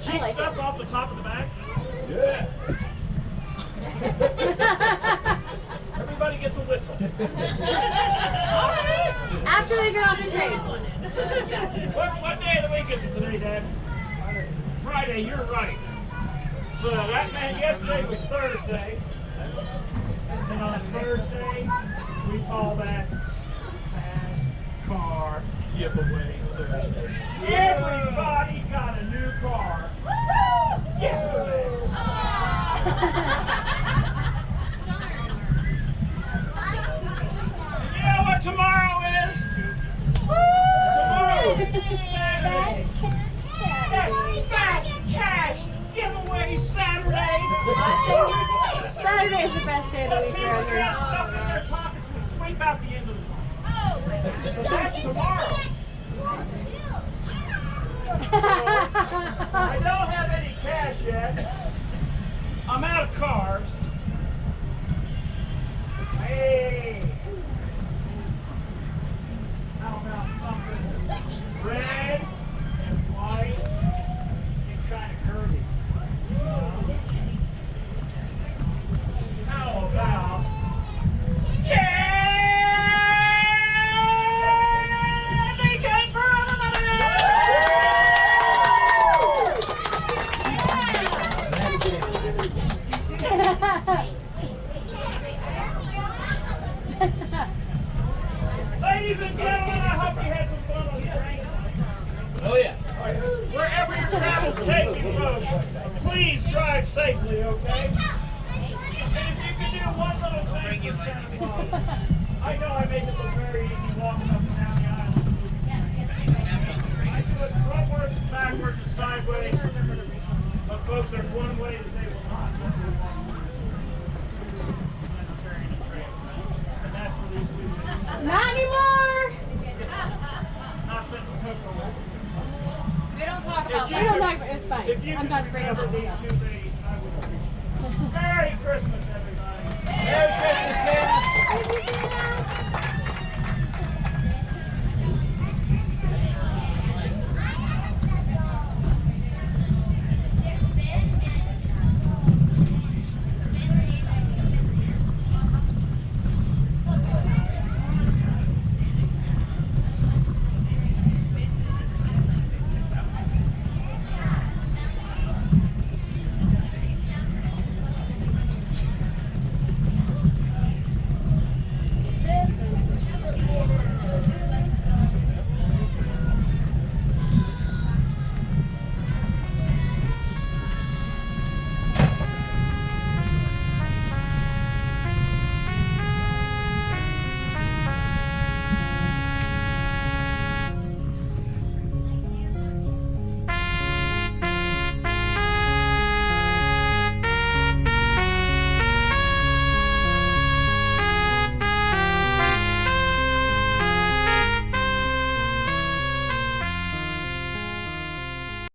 cheap stuff off the top of the bag? Yeah. Everybody gets a whistle. After they get off the train. What day of the week is it today, Dad? Friday, you're right. So that meant yesterday was Thursday. And on Thursday, we call that Fast Car Giveaway Thursday. Everybody got a new car yesterday. You know what tomorrow is? Tomorrow is Saturday. That's Cash Giveaway Saturday. Saturday is the best day of the week People around got here. stuff in their pockets and sweep out the end of the month. But that's tomorrow. I don't have any cash yet. I'm out of cars. Hey! How about something red and white and kind of curvy? How about candy cane for Ladies and gentlemen, I hope you had some fun on the train. Oh yeah. Wherever your travel's taking, folks, please drive safely, okay? And if you can do one little thing for Santa Claus, I know I make it look very easy walking up and down the aisle. I do it frontwards, backwards, and sideways. But folks, there's one way to